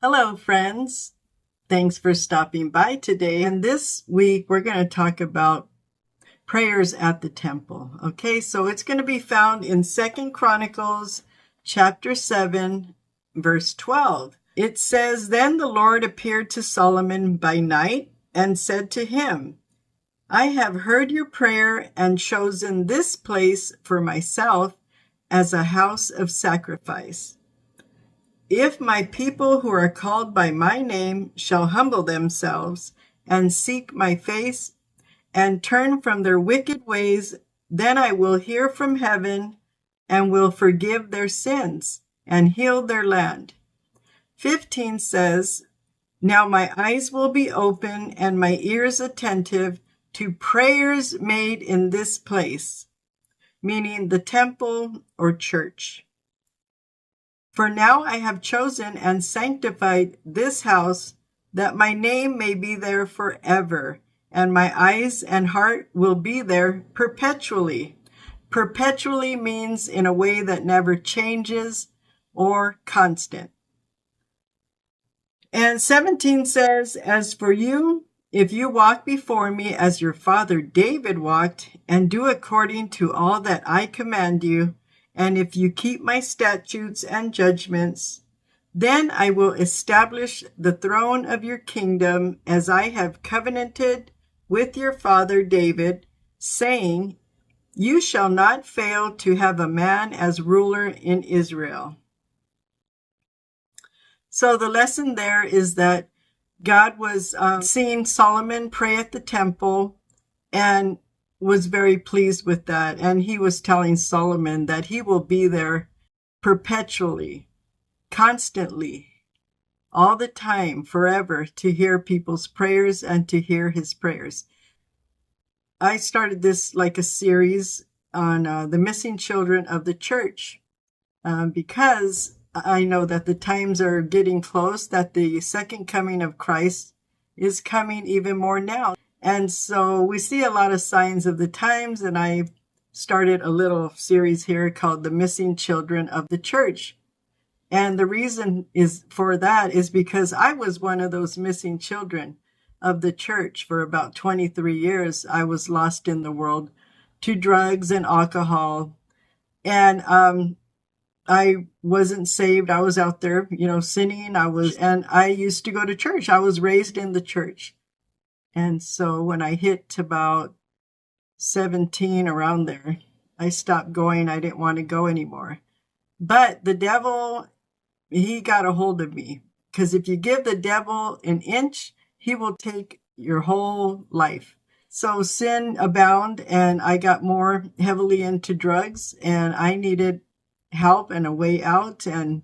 Hello, friends. Thanks for stopping by today. And this week, we're going to talk about prayers at the temple. Okay, so it's going to be found in 2 Chronicles chapter 7, verse 12. It says, "Then the Lord appeared to Solomon by night and said to him, I have heard your prayer and chosen this place for myself as a house of sacrifice. If my people who are called by my name shall humble themselves and seek my face and turn from their wicked ways, then I will hear from heaven and will forgive their sins and heal their land." 15 says, "Now my eyes will be open and my ears attentive to prayers made in this place," meaning the temple or church. "For now I have chosen and sanctified this house, that my name may be there forever, and my eyes and heart will be there perpetually." Perpetually means in a way that never changes or constant. And 17 says, "As for you, if you walk before me as your father David walked, and do according to all that I command you, and if you keep my statutes and judgments, then I will establish the throne of your kingdom as I have covenanted with your father David, saying, you shall not fail to have a man as ruler in Israel." So the lesson there is that God was seeing Solomon pray at the temple and was very pleased with that. And he was telling Solomon that he will be there perpetually, constantly, all the time, forever, to hear people's prayers and to hear his prayers. I started this like a series on the missing children of the church because I know that the times are getting close, that the second coming of Christ is coming even more now. And so we see a lot of signs of the times, and I started a little series here called The Missing Children of the Church. And the reason for that is because I was one of those missing children of the church. For about 23 years, I was lost in the world to drugs and alcohol. And I wasn't saved. I was out there, sinning. And I used to go to church. I was raised in the church. And so when I hit about 17, around there, I stopped going. I didn't want to go anymore. But the devil, he got a hold of me. Because if you give the devil an inch, he will take your whole life. So sin abounded, and I got more heavily into drugs, and I needed help and a way out. And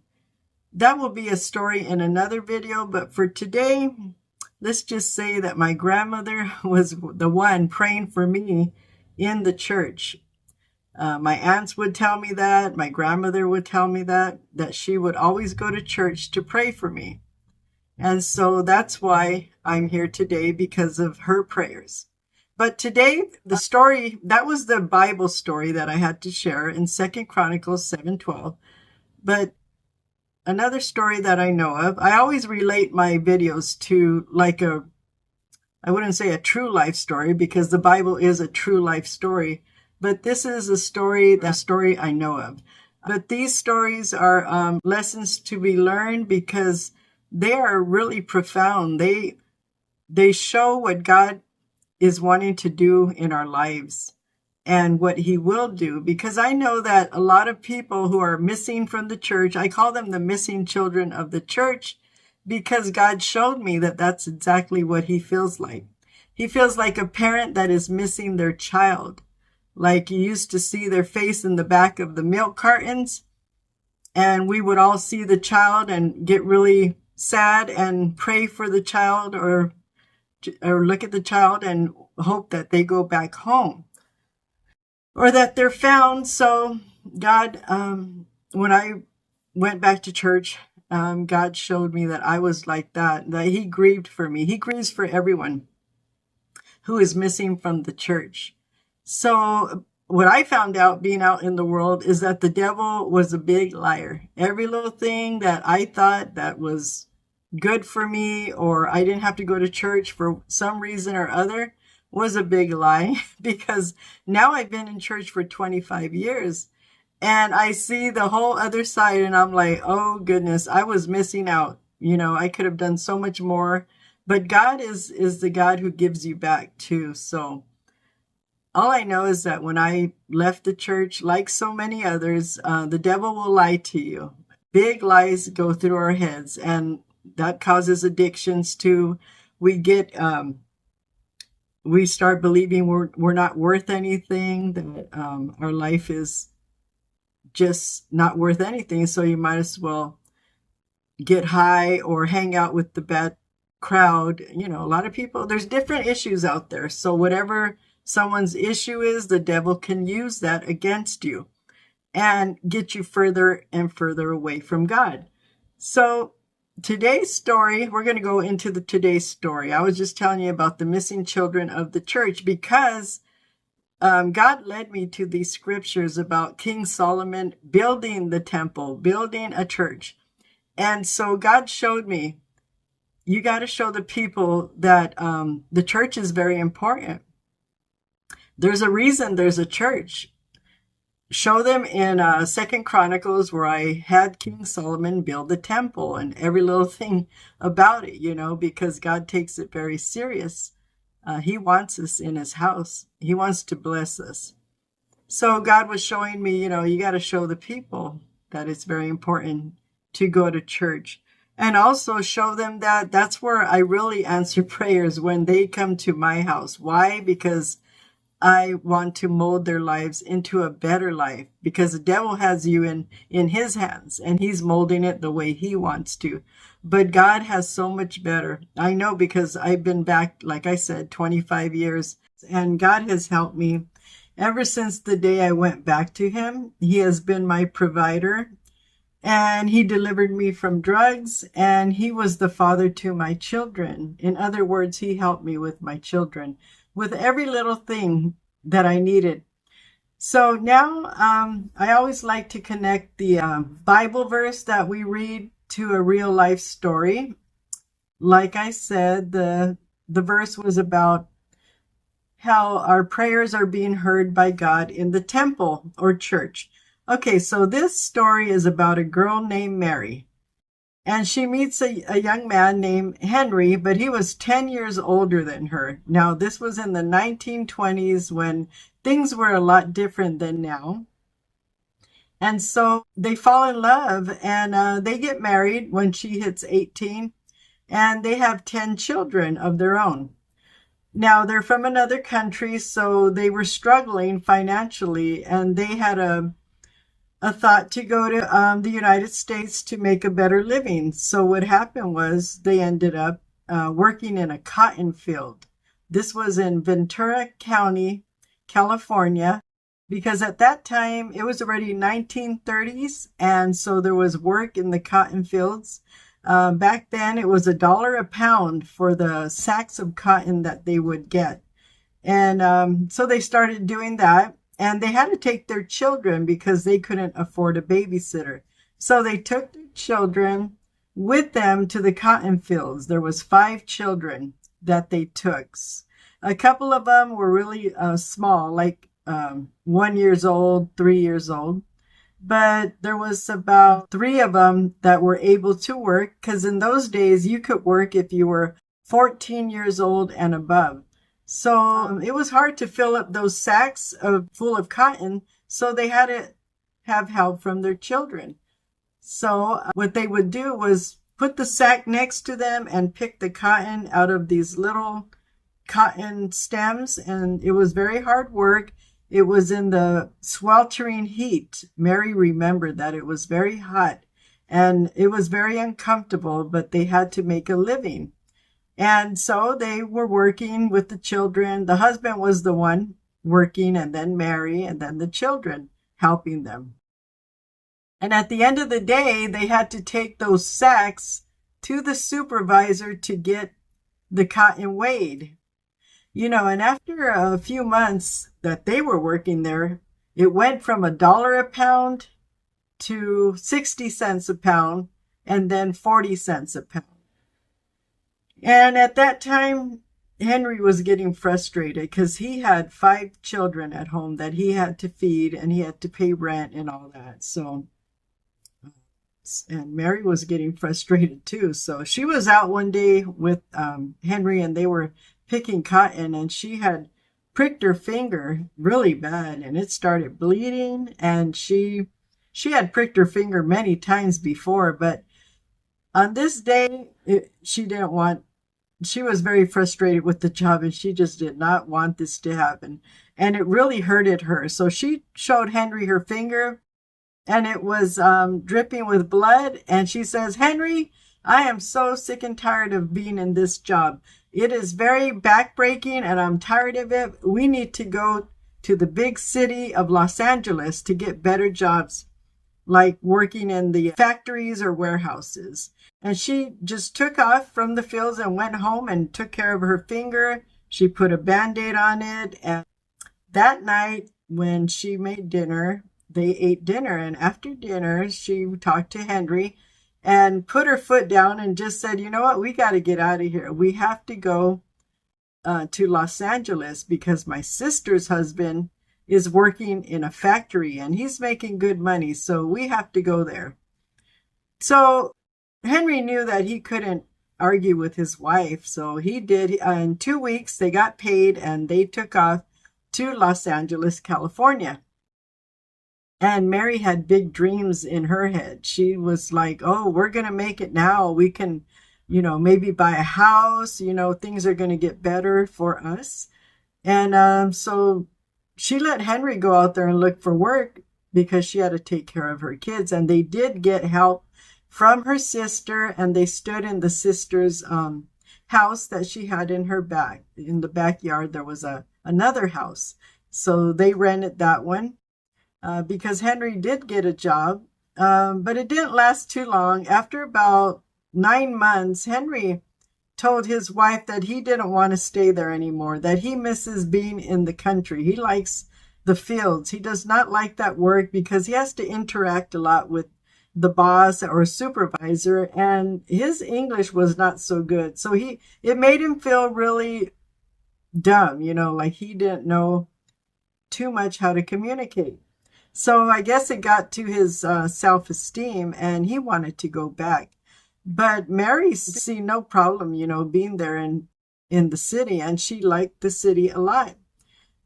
that will be a story in another video. But for today, let's just say that my grandmother was the one praying for me in the church. My aunts would tell me that. My grandmother would tell me that she would always go to church to pray for me. And so that's why I'm here today, because of her prayers. But today, the story, that was the Bible story that I had to share in 2 Chronicles 7:12. But another story that I know of, I always relate my videos to like I wouldn't say a true life story, because the Bible is a true life story, but this is the story I know of. But these stories are lessons to be learned, because they are really profound. They show what God is wanting to do in our lives and what he will do. Because I know that a lot of people who are missing from the church, I call them the missing children of the church, because God showed me that that's exactly what he feels like. He feels like a parent that is missing their child. Like you used to see their face in the back of the milk cartons, and we would all see the child and get really sad and pray for the child, or look at the child and hope that they go back home or that they're found. So God, when I went back to church, God showed me that I was like that he grieved for me. He grieves for everyone who is missing from the church. So what I found out being out in the world is that the devil was a big liar. Every little thing that I thought that was good for me, or I didn't have to go to church for some reason or other, was a big lie because now I've been in church for 25 years and I see the whole other side and I'm like, oh goodness, I was missing out. I could have done so much more, but God is the God who gives you back too. So all I know is that when I left the church, like so many others, the devil will lie to you. Big lies go through our heads, and that causes addictions too. We start believing we're not worth anything, that our life is just not worth anything. So you might as well get high or hang out with the bad crowd. A lot of people, there's different issues out there. So whatever someone's issue is, the devil can use that against you and get you further and further away from God. So today's story, we're going to go into today's story. I was just telling you about the missing children of the church because God led me to these scriptures about King Solomon building the temple, building a church. And so God showed me, you got to show the people that the church is very important. There's a reason there's a church. Show them in 2 Chronicles where I had King Solomon build the temple and every little thing about it, because God takes it very serious. He wants us in his house. He wants to bless us. So God was showing me, you got to show the people that it's very important to go to church, and also show them that that's where I really answer prayers, when they come to my house. Why? Because I want to mold their lives into a better life, because the devil has you in his hands and he's molding it the way he wants to. But God has so much better. I know, because I've been back, like I said, 25 years, and God has helped me ever since the day I went back to him. He has been my provider, and he delivered me from drugs, and he was the father to my children. In other words, he helped me with my children, with every little thing that I needed. So now I always like to connect the Bible verse that we read to a real life story. Like I said, the verse was about how our prayers are being heard by God in the temple or church. Okay, so this story is about a girl named Mary. And she meets a young man named Henry, but he was 10 years older than her. Now, this was in the 1920s when things were a lot different than now. And so they fall in love, and they get married when she hits 18, and they have 10 children of their own. Now, they're from another country, so they were struggling financially, and they had a thought to go to the United States to make a better living. So what happened was they ended up working in a cotton field. This was in Ventura County, California, because at that time it was already 1930s, and so there was work in the cotton fields. Back then it was $1 a pound for the sacks of cotton that they would get. And so they started doing that. And they had to take their children because they couldn't afford a babysitter. So they took their children with them to the cotton fields. There was 5 children that they took. A couple of them were really small, like 1 year old, 3 years old. But there was about 3 of them that were able to work, because in those days you could work if you were 14 years old and above. So it was hard to fill up those sacks full of cotton, so they had to have help from their children. So what they would do was put the sack next to them and pick the cotton out of these little cotton stems, and it was very hard work. It was in the sweltering heat. Mary remembered that it was very hot, and it was very uncomfortable, but they had to make a living. And so they were working with the children. The husband was the one working, and then Mary, and then the children helping them. And at the end of the day, they had to take those sacks to the supervisor to get the cotton weighed. And after a few months that they were working there, it went from $1 a pound to 60 cents a pound, and then 40 cents a pound. And at that time, Henry was getting frustrated because he had 5 children at home that he had to feed and he had to pay rent and all that. So, and Mary was getting frustrated too. So she was out one day with Henry and they were picking cotton and she had pricked her finger really bad and it started bleeding. And she had pricked her finger many times before, but on this day, she was very frustrated with the job and she just did not want this to happen. And it really hurted her. So she showed Henry her finger and it was dripping with blood. And she says, Henry, I am so sick and tired of being in this job. It is very backbreaking and I'm tired of it. We need to go to the big city of Los Angeles to get better jobs, like working in the factories or warehouses. And she just took off from the fields and went home and took care of her finger. She put a Band-Aid on it. And that night when she made dinner, they ate dinner. And after dinner, she talked to Henry and put her foot down and just said, you know what, we got to get out of here. We have to go to Los Angeles because my sister's husband is working in a factory and he's making good money. So we have to go there. So Henry knew that he couldn't argue with his wife. So he did. In 2 weeks, they got paid and they took off to Los Angeles, California. And Mary had big dreams in her head. She was like, oh, we're going to make it now. We can, maybe buy a house. Things are going to get better for us. And so she let Henry go out there and look for work because she had to take care of her kids. And they did get help from her sister. And they stood in the sister's house that she had in the backyard. There was another house. So they rented that one. Because Henry did get a job, but it didn't last too long. After about 9 months, Henry told his wife that he didn't want to stay there anymore, that he misses being in the country. He likes the fields. He does not like that work because he has to interact a lot with the boss or supervisor, and his English was not so good. So it made him feel really dumb, like he didn't know too much how to communicate. So I guess it got to his self-esteem and he wanted to go back. But Mary see no problem, being there in the city, and she liked the city a lot.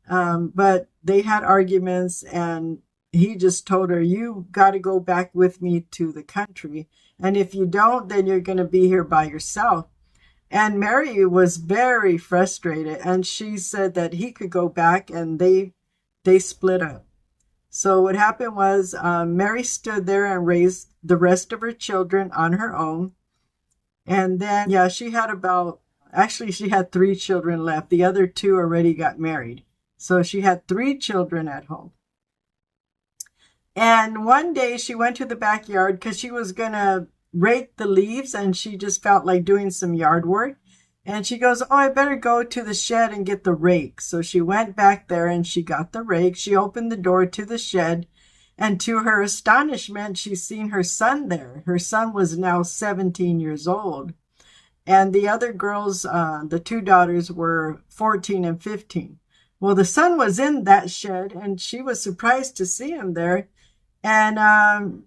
But they had arguments and he just told her, you got to go back with me to the country. And if you don't, then you're going to be here by yourself. And Mary was very frustrated and she said that he could go back, and they split up. So what happened was Mary stood there and raised the rest of her children on her own. And then, she had 3 children left. The other 2 already got married. So she had 3 children at home. And one day she went to the backyard because she was going to rake the leaves and she just felt like doing some yard work. And she goes, oh, I better go to the shed and get the rake. So she went back there and she got the rake. She opened the door to the shed. And to her astonishment, she seen her son there. Her son was now 17 years old. And the other girls, the 2 daughters, were 14 and 15. Well, the son was in that shed and she was surprised to see him there. And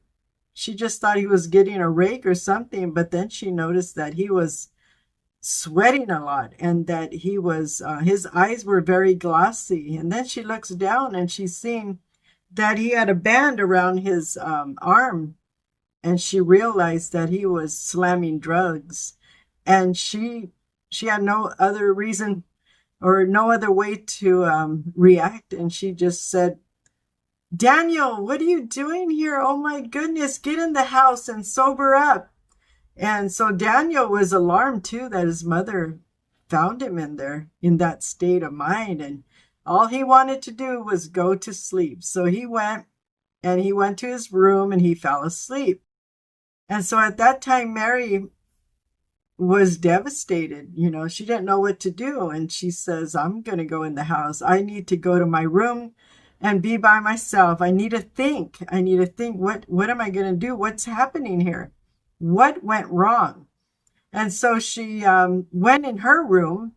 she just thought he was getting a rake or something. But then she noticed that he was sweating a lot and that he was his eyes were very glossy. And then she looks down and she's seen that he had a band around his arm, and she realized that he was slamming drugs. And she had no other reason or no other way to react, and she just said, Daniel, what are you doing here? Oh my goodness, get in the house and sober up. And so Daniel was alarmed too that his mother found him in there in that state of mind. And all he wanted to do was go to sleep. So he went to his room and he fell asleep. And so at that time, Mary was devastated. She didn't know what to do. And she says, I'm going to go in the house. I need to go to my room and be by myself. I need to think. What am I going to do? What's happening here? What went wrong? And so she went in her room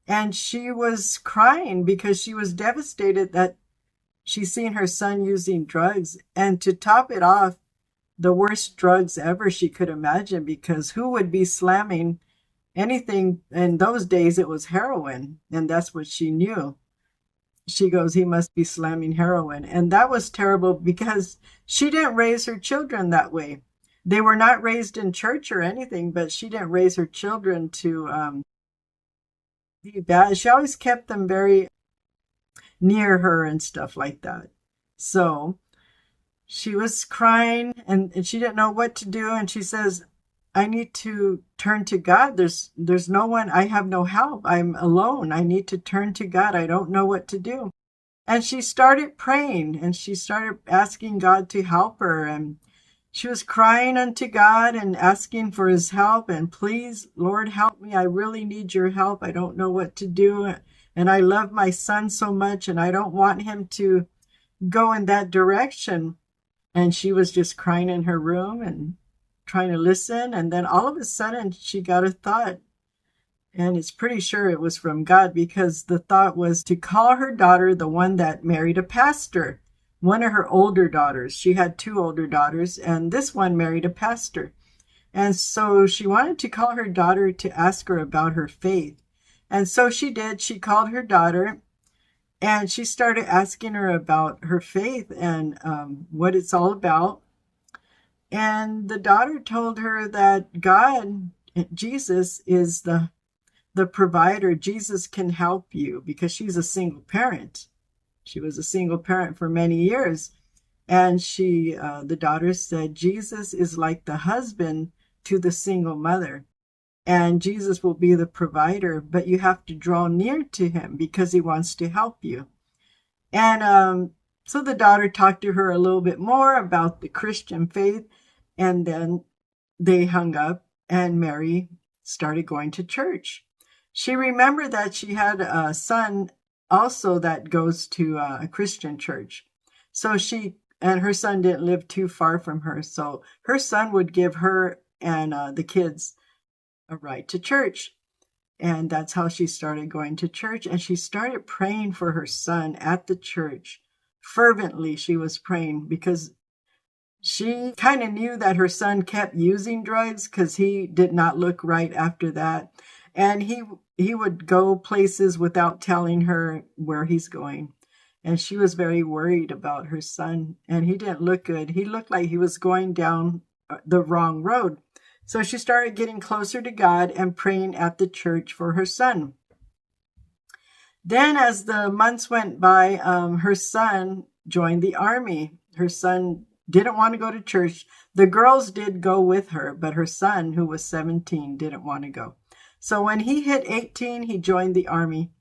and she was crying because she was devastated that she's seen her son using drugs. And to top it off, the worst drugs ever she could imagine, because who would be slamming anything? In those days, it was heroin. And that's what she knew. She goes, he must be slamming heroin. And that was terrible because she didn't raise her children that way. They were not raised in church or anything, but she didn't raise her children to be bad. She always kept them very near her and stuff like that. So she was crying and she didn't know what to do. And she says, I need to turn to God. There's no one. I have no help. I'm alone. I need to turn to God. I don't know what to do. And she started praying and she started asking God to help her. And she was crying unto God and asking for his help. And please, Lord, help me. I really need your help. I don't know what to do. And I love my son so much and I don't want him to go in that direction. And she was just crying in her room and trying to listen. And then all of a sudden she got a thought. And it's pretty sure it was from God, because the thought was to call her daughter, the one that married a pastor, one of her older daughters. She had two older daughters, and this one married a pastor. And so she wanted to call her daughter to ask her about her faith. And so she did. She called her daughter and she started asking her about her faith and what it's all about. And the daughter told her that God, Jesus, is the provider. Jesus can help you, because she's a single parent. She was a single parent for many years. And the daughter said, Jesus is like the husband to the single mother. And Jesus will be the provider, but you have to draw near to him because he wants to help you. And so the daughter talked to her a little bit more about the Christian faith. And then they hung up and Mary started going to church. She remembered that she had a son also that goes to a Christian church. So and her son didn't live too far from her. So her son would give her and the kids a ride to church. And that's how she started going to church. And she started praying for her son at the church. Fervently, she was praying because she kind of knew that her son kept using drugs, because he did not look right after that. And he would go places without telling her where he's going. And she was very worried about her son. And he didn't look good. He looked like he was going down the wrong road. So she started getting closer to God and praying at the church for her son. Then as the months went by, her son joined the army. Her son didn't want to go to church. The girls did go with her, but her son, who was 17, didn't want to go. So when he hit 18, he joined the army.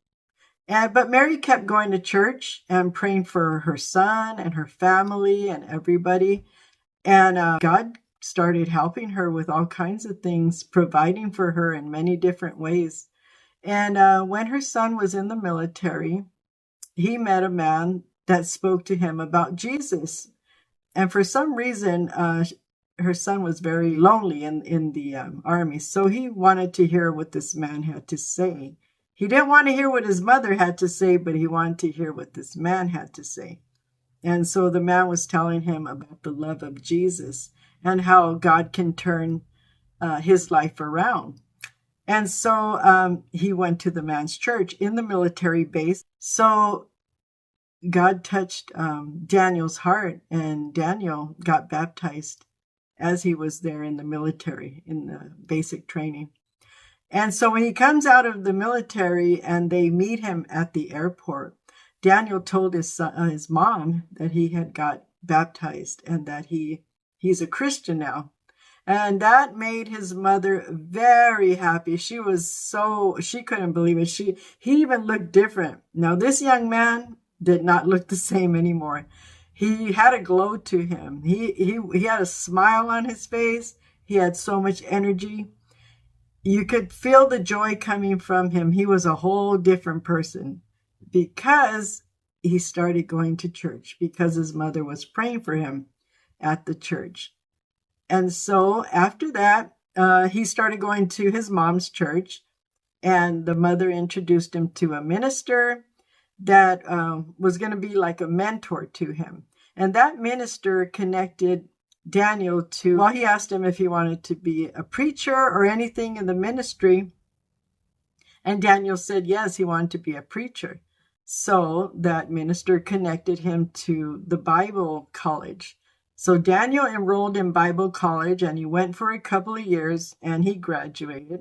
But Mary kept going to church and praying for her son and her family and everybody. And God started helping her with all kinds of things, providing for her in many different ways. And when her son was in the military, he met a man that spoke to him about Jesus. And for some reason, her son was very lonely in the army. So he wanted to hear what this man had to say. He didn't want to hear what his mother had to say, but he wanted to hear what this man had to say. And so the man was telling him about the love of Jesus and how God can turn his life around. And so he went to the man's church in the military base. So God touched Daniel's heart, and Daniel got baptized as he was there in the military, in the basic training. And so when he comes out of the military and they meet him at the airport, Daniel told his mom that he had got baptized and that he's a Christian now. And that made his mother very happy. She couldn't believe it. He even looked different. Now, this young man did not look the same anymore. He had a glow to him. He had a smile on his face. He had so much energy. You could feel the joy coming from him. He was a whole different person because he started going to church, because his mother was praying for him at the church. And so after that, he started going to his mom's church, and the mother introduced him to a minister that was going to be like a mentor to him. And that minister connected Daniel to, well, he asked him if he wanted to be a preacher or anything in the ministry. And Daniel said yes, he wanted to be a preacher. So that minister connected him to the Bible college. So Daniel enrolled in Bible college, and he went for a couple of years, and he graduated.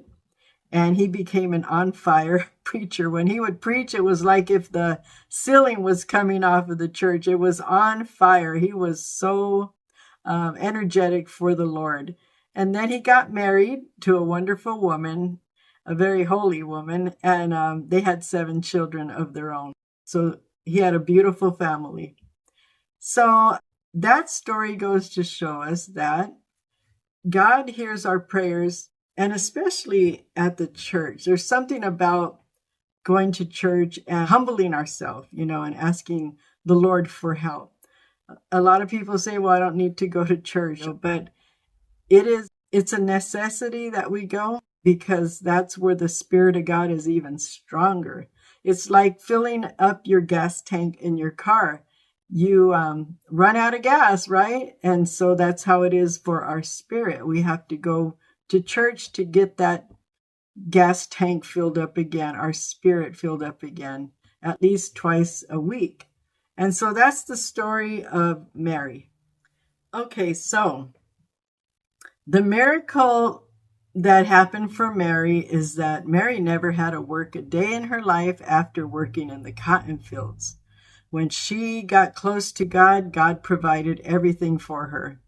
And he became an on-fire preacher. When he would preach, it was like if the ceiling was coming off of the church. It was on fire. He was so energetic for the Lord. And then he got married to a wonderful woman, a very holy woman, and they had 7 children of their own. So he had a beautiful family. So that story goes to show us that God hears our prayers, and especially at the church. There's something about going to church and humbling ourselves, and asking the Lord for help. A lot of people say, well, I don't need to go to church, but it's a necessity that we go, because that's where the Spirit of God is even stronger. It's like filling up your gas tank in your car. You run out of gas, right? And so that's how it is for our spirit. We have to go to church to get that gas tank filled up again, our spirit filled up again, at least twice a week. And so that's the story of Mary. Okay, so the miracle that happened for Mary is that Mary never had to work a day in her life after working in the cotton fields. When she got close to God, God provided everything for her.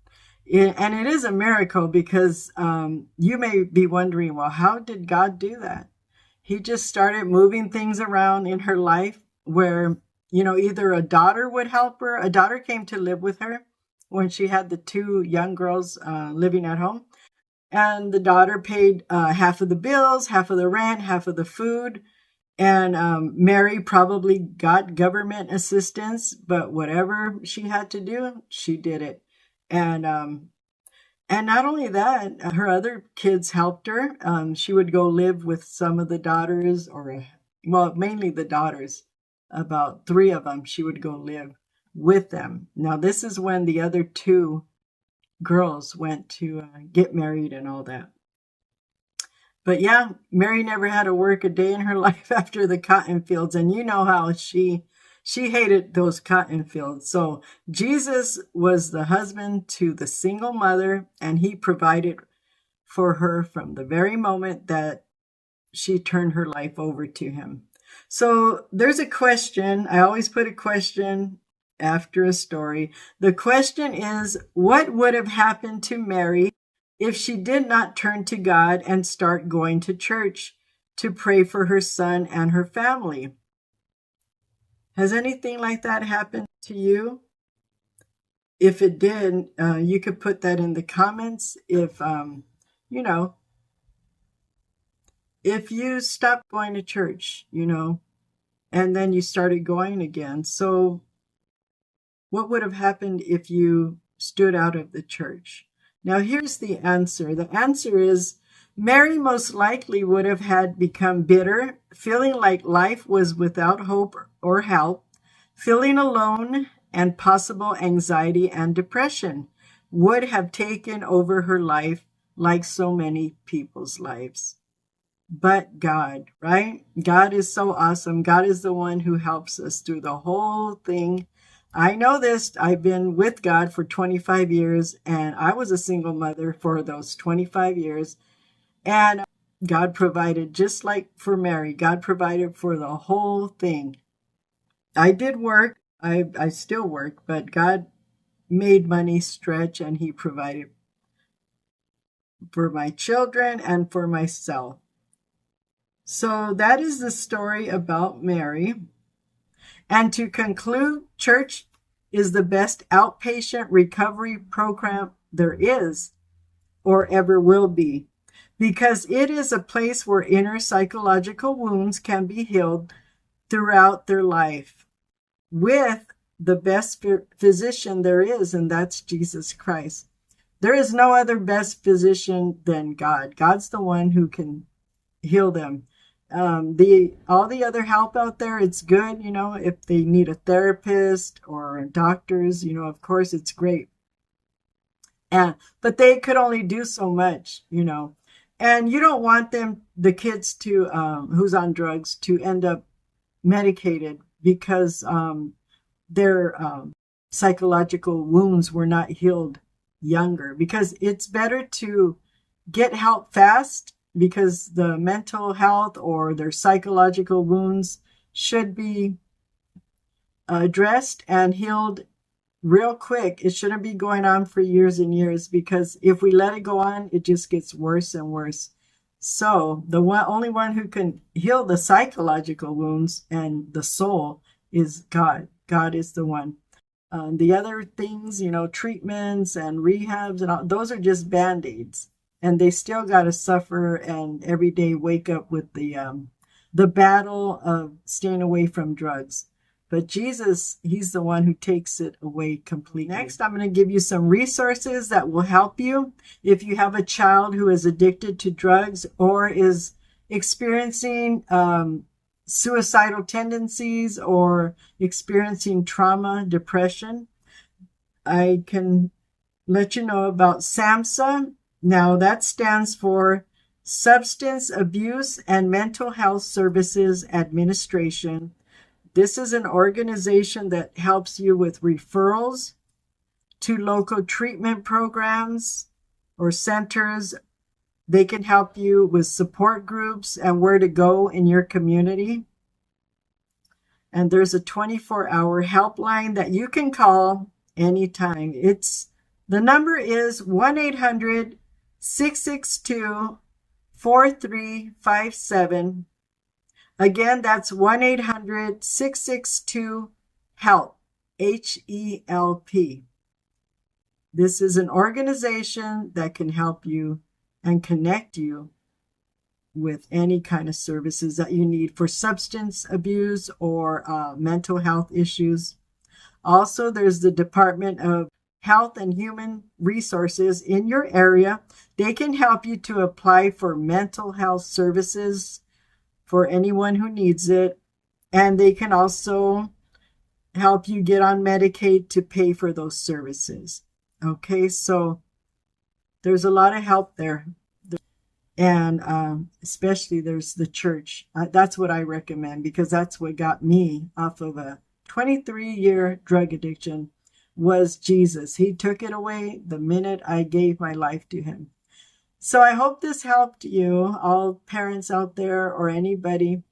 And it is a miracle, because you may be wondering, well, how did God do that? He just started moving things around in her life where, either a daughter would help her. A daughter came to live with her when she had the 2 young girls living at home. And the daughter paid half of the bills, half of the rent, half of the food. And Mary probably got government assistance, but whatever she had to do, she did it. And not only that, her other kids helped her. She would go live with some of the daughters, mainly the daughters. About 3 of them, she would go live with them. Now, this is when the other 2 girls went to get married and all that. But yeah, Mary never had to work a day in her life after the cotton fields. And you know how she hated those cotton fields. So Jesus was the husband to the single mother, and he provided for her from the very moment that she turned her life over to him. So there's a question. I always put a question after a story. The question is, what would have happened to Mary if she did not turn to God and start going to church to pray for her son and her family? Has anything like that happened to you? If it did, you could put that in the comments. If you stopped going to church, and then you started going again. So what would have happened if you stood out of the church? Now, here's the answer. The answer is Mary most likely would have had become bitter, feeling like life was without hope or help, feeling alone, and possible anxiety and depression would have taken over her life, like so many people's lives. But God, right? God is so awesome. God is the one who helps us through the whole thing. I know this. I've been with God for 25 years, and I was a single mother for those 25 years. And God provided, just like for Mary, God provided for the whole thing. I did work. I still work, but God made money stretch, and he provided for my children and for myself. So that is the story about Mary. And to conclude, church is the best outpatient recovery program there is or ever will be, because it is a place where inner psychological wounds can be healed throughout their life with the best physician there is, and that's Jesus Christ. There is no other best physician than God. God's the one who can heal them. All the other help out there, it's good, if they need a therapist or doctors, of course it's great. But they could only do so much, and you don't want the kids to, who's on drugs, to end up medicated because their psychological wounds were not healed younger, because it's better to get help fast, because the mental health or their psychological wounds should be addressed and healed real quick. It shouldn't be going on for years and years, because if we let it go on, it just gets worse and worse. So the only one who can heal the psychological wounds and the soul is God. God is the one. The other things, treatments and rehabs and all, those are just band-aids, and they still got to suffer and every day wake up with the battle of staying away from drugs. But Jesus, he's the one who takes it away completely. Next, I'm going to give you some resources that will help you if you have a child who is addicted to drugs or is experiencing suicidal tendencies or experiencing trauma, depression. I can let you know about SAMHSA. Now, that stands for Substance Abuse and Mental Health Services Administration. This is an organization that helps you with referrals to local treatment programs or centers. They can help you with support groups and where to go in your community. And there's a 24-hour helpline that you can call anytime. The number is 1-800-662-4357. Again, that's 1-800-662-HELP, HELP. This is an organization that can help you and connect you with any kind of services that you need for substance abuse or mental health issues. Also, there's the Department of Health and Human Resources in your area. They can help you to apply for mental health services for anyone who needs it. And they can also help you get on Medicaid to pay for those services. Okay, so there's a lot of help there. And especially there's the church. That's what I recommend, because that's what got me off of a 23-year drug addiction, was Jesus. He took it away the minute I gave my life to him. So I hope this helped you, all parents out there or anybody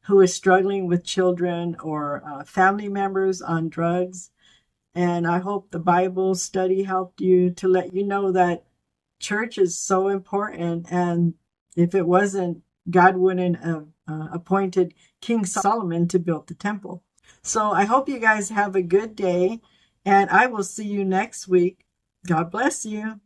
who is struggling with children or family members on drugs. And I hope the Bible study helped you to let you know that church is so important. And if it wasn't, God wouldn't have appointed King Solomon to build the temple. So I hope you guys have a good day, and I will see you next week. God bless you.